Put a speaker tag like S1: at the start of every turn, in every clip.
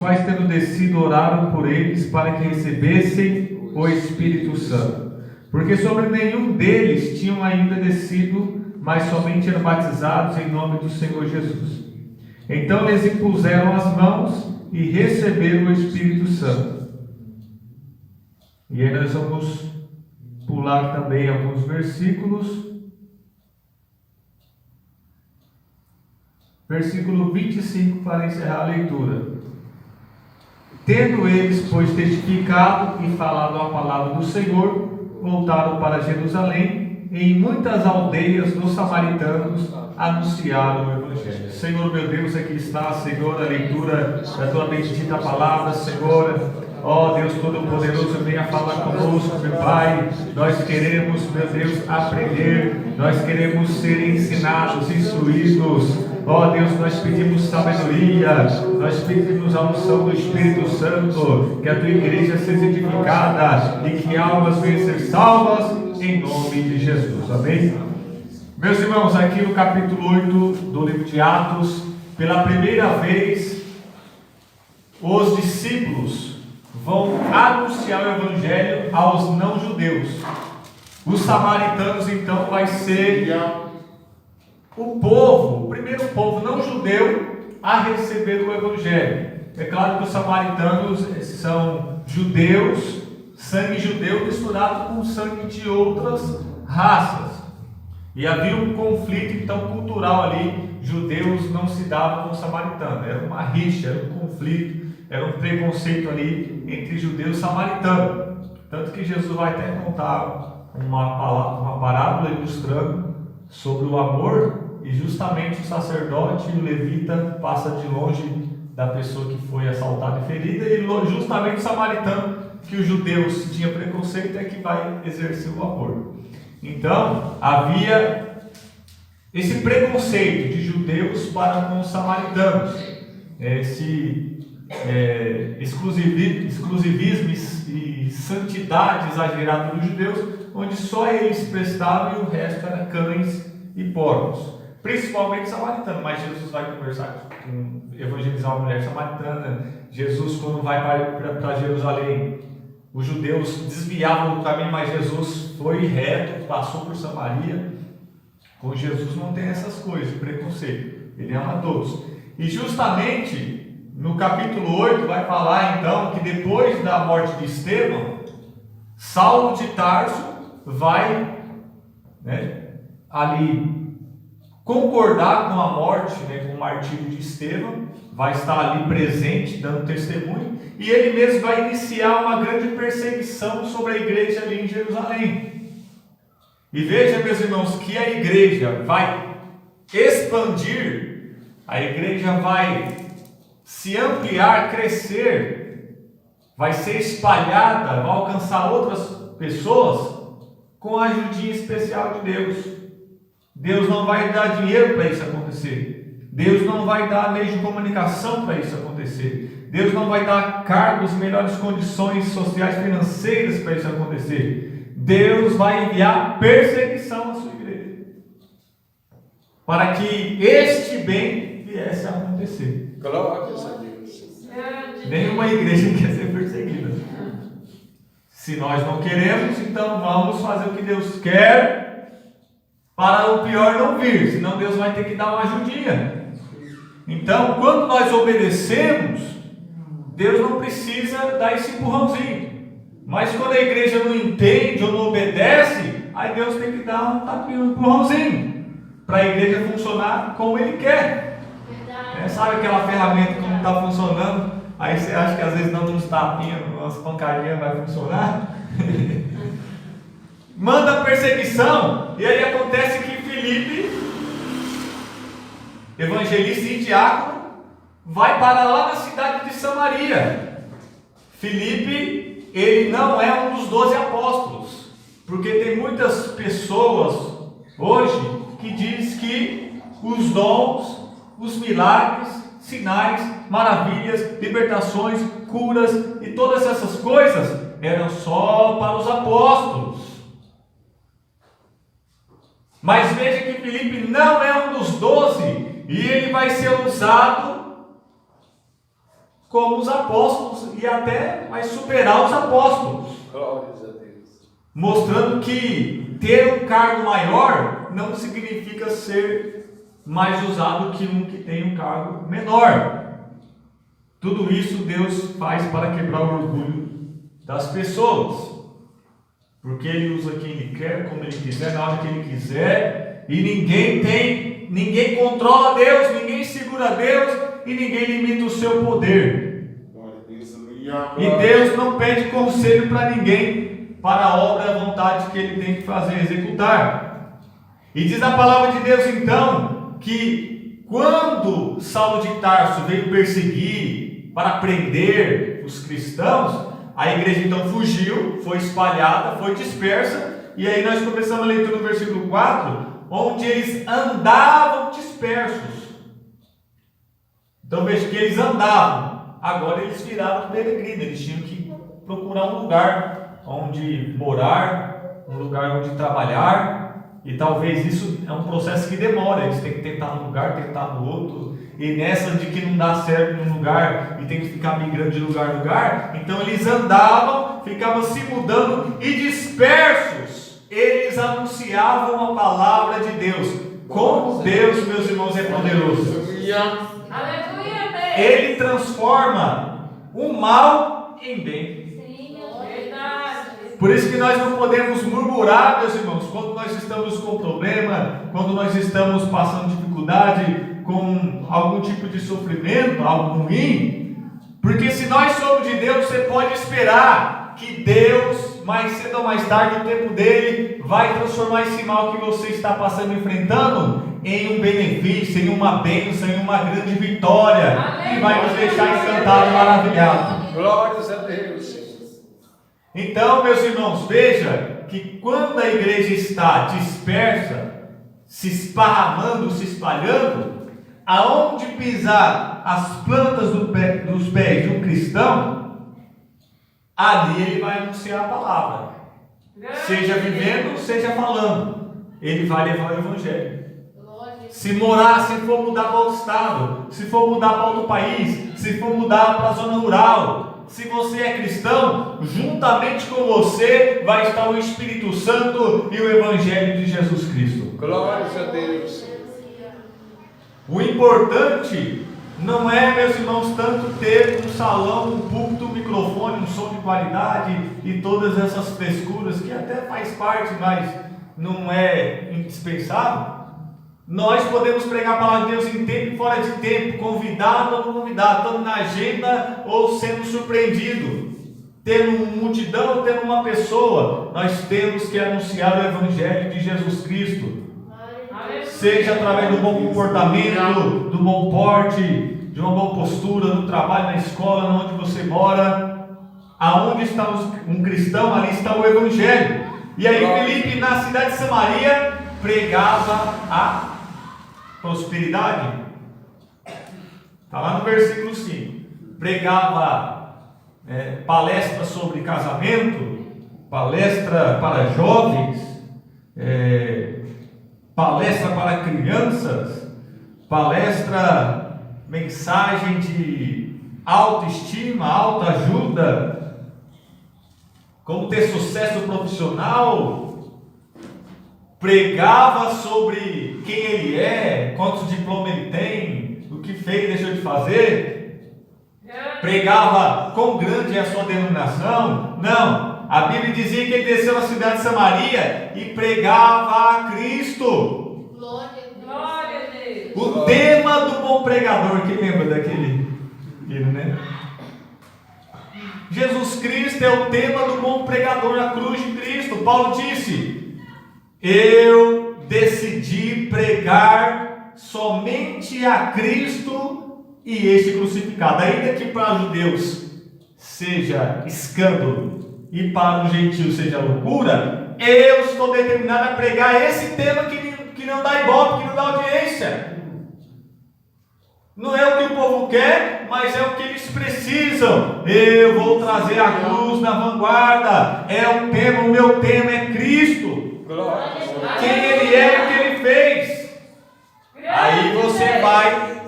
S1: quais, tendo descido, oraram por eles para que recebessem o Espírito Santo, porque sobre nenhum deles tinham ainda descido, mas somente eram batizados em nome do Senhor Jesus. Então lhes impuseram as mãos e receberam o Espírito Santo. E aí nós vamos pular também alguns versículos. Versículo 25 para encerrar a leitura. Tendo eles, pois, testificado e falado a palavra do Senhor, voltaram para Jerusalém, e em muitas aldeias dos samaritanos anunciaram o Evangelho. Senhor meu Deus, aqui está, Senhor, a leitura da tua bendita palavra, Senhor. Ó Deus Todo-Poderoso, venha falar conosco, meu Pai. Nós queremos, meu Deus, aprender, nós queremos ser ensinados, instruídos. Ó Deus, nós pedimos sabedoria, nós pedimos a unção do Espírito Santo, que a tua igreja seja edificada e que almas venham ser salvas em nome de Jesus. Amém? Meus irmãos, aqui no capítulo 8 do livro de Atos, pela primeira vez, os discípulos vão anunciar o Evangelho aos não-judeus. Os samaritanos, então, vai ser o povo, o primeiro povo não-judeu a receber o Evangelho. É claro que os samaritanos são judeus, sangue judeu misturado com sangue de outras raças. E havia um conflito, então, cultural ali. Judeus não se davam com os samaritanos. Era uma rixa, era um conflito. Era um preconceito ali entre judeus e samaritanos. Tanto que Jesus vai até contar uma parábola ilustrando sobre o amor, e justamente o sacerdote e o levita passa de longe da pessoa que foi assaltada e ferida, e justamente o samaritano, que os judeus tinham preconceito, é que vai exercer o amor. Então, havia esse preconceito de judeus para com os samaritanos, esse exclusivismo e santidade exagerada dos judeus, onde só eles prestavam e o resto era cães e porcos, principalmente samaritano. Mas Jesus vai evangelizar uma mulher samaritana. Jesus, quando vai para Jerusalém, os judeus desviavam do caminho, mas Jesus foi reto, passou por Samaria. Com Jesus não tem essas coisas, preconceito, ele ama todos. E justamente no capítulo 8 vai falar então que depois da morte de Estevão, Saulo de Tarso vai ali concordar com a morte, com o martírio de Estevão, vai estar ali presente, dando testemunho, e ele mesmo vai iniciar uma grande perseguição sobre a igreja ali em Jerusalém. E veja, meus irmãos, que a igreja vai expandir, a igreja vai se ampliar, crescer, vai ser espalhada, vai alcançar outras pessoas com a ajudinha especial de Deus. Deus não vai dar dinheiro para isso acontecer. Deus não vai dar meio de comunicação para isso acontecer. Deus não vai dar cargos, melhores condições sociais, financeiras para isso acontecer. Deus vai enviar perseguição à sua igreja, para que este bem viesse a acontecer.
S2: Glória a Deus.
S1: Nenhuma igreja quer ser perseguida. Se nós não queremos, então vamos fazer o que Deus quer, para o pior não vir, senão Deus vai ter que dar uma ajudinha. Então, quando nós obedecemos, Deus não precisa dar esse empurrãozinho. Mas quando a igreja não entende ou não obedece, aí Deus tem que dar um tapinha, um empurrãozinho, para a igreja funcionar como Ele quer. Sabe aquela ferramenta que não está funcionando? Aí você acha que às vezes dando uns tapinhas, umas pancadinhas vai funcionar? Manda perseguição, e aí acontece que Filipe, evangelista e diácono, vai para lá na cidade de Samaria. Filipe, ele não é um dos 12 apóstolos, porque tem muitas pessoas hoje que diz que os dons, os milagres, sinais, maravilhas, libertações, curas e todas essas coisas eram só para os apóstolos. Mas veja que Filipe não é um dos 12, e ele vai ser usado como os apóstolos e até vai superar os apóstolos.
S2: Glórias a Deus.
S1: Mostrando que ter um cargo maior não significa ser mais usado que um que tem um cargo menor. Tudo isso Deus faz para quebrar o orgulho das pessoas. Porque Ele usa quem Ele quer, como Ele quiser, na hora que Ele quiser. E ninguém controla Deus, ninguém segura Deus e ninguém limita o seu poder. E Deus não pede conselho para ninguém para a obra e a vontade que Ele tem que fazer, executar. E diz a palavra de Deus então que quando Saulo de Tarso veio perseguir para prender os cristãos, a igreja então fugiu, foi espalhada, foi dispersa, e aí nós começamos a leitura no versículo 4, onde eles andavam dispersos. Então veja que eles andavam, agora eles viraram peregrinos, eles tinham que procurar um lugar onde morar, um lugar onde trabalhar, e talvez isso é um processo que demora, eles têm que tentar num lugar, tentar no outro, e nessa de que não dá certo num lugar e tem que ficar migrando de lugar em lugar, então eles andavam, ficavam se mudando e dispersos, eles anunciavam a palavra de Deus. Como Deus, meus irmãos, é poderoso.
S3: Aleluia.
S1: Ele transforma o mal em bem. Por isso que nós não podemos murmurar, meus irmãos, quando nós estamos com problema, quando nós estamos passando dificuldade, com algum tipo de sofrimento, algo ruim, porque se nós somos de Deus, você pode esperar que Deus, mais cedo ou mais tarde, o tempo dele, vai transformar esse mal que você está passando, enfrentando, em um benefício, em uma bênção, em uma grande vitória, e vai nos deixar encantados e maravilhados.
S2: Glórias a Deus.
S1: Então, meus irmãos, veja que quando a igreja está dispersa, se esparramando, se espalhando, aonde pisar as plantas dos pés de um cristão, ali ele vai anunciar a palavra, seja vivendo, seja falando, ele vai levar o evangelho. Se morar, se for mudar para outro estado, se for mudar para outro país, se for mudar para a zona rural, se você é cristão, juntamente com você vai estar o Espírito Santo e o Evangelho de Jesus Cristo.
S2: Glórias a Deus.
S1: O importante não é, meus irmãos, tanto ter um salão, um púlpito, um microfone, um som de qualidade e todas essas frescuras que até faz parte, mas não é indispensável. Nós podemos pregar a palavra de Deus em tempo e fora de tempo, convidado ou não convidado, estando na agenda ou sendo surpreendido, tendo uma multidão ou tendo uma pessoa. Nós temos que anunciar o Evangelho de Jesus Cristo, seja através do bom comportamento, do bom porte, de uma boa postura, no trabalho, na escola, onde você mora. Aonde está um cristão, ali está o Evangelho. E aí Filipe, na cidade de Samaria, pregava a prosperidade. Está lá no versículo 5. Pregava palestra sobre casamento, palestra para jovens, palestra para crianças, palestra, mensagem de autoestima, autoajuda, como ter sucesso profissional. Pregava sobre quem ele é, quantos diplomas ele tem, o que fez, deixou de fazer. Pregava quão grande é a sua denominação. Não, a Bíblia dizia que ele desceu na cidade de Samaria e pregava a Cristo.
S3: Glória a Deus.
S1: O tema do bom pregador, quem lembra daquele hino, né? Jesus Cristo é o tema do bom pregador, a cruz de Cristo. Paulo disse: eu decidi pregar somente a Cristo e este crucificado, ainda que para os judeus seja escândalo e para os gentios seja loucura, eu estou determinado a pregar esse tema que não dá ibope, que não dá audiência. Não é o que o povo quer, mas é o que eles precisam. Eu vou trazer a cruz na vanguarda. É um tema, o meu tema é Cristo. Quem ele é e o que ele fez. Aí você vai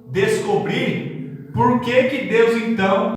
S1: descobrir Por que que Deus então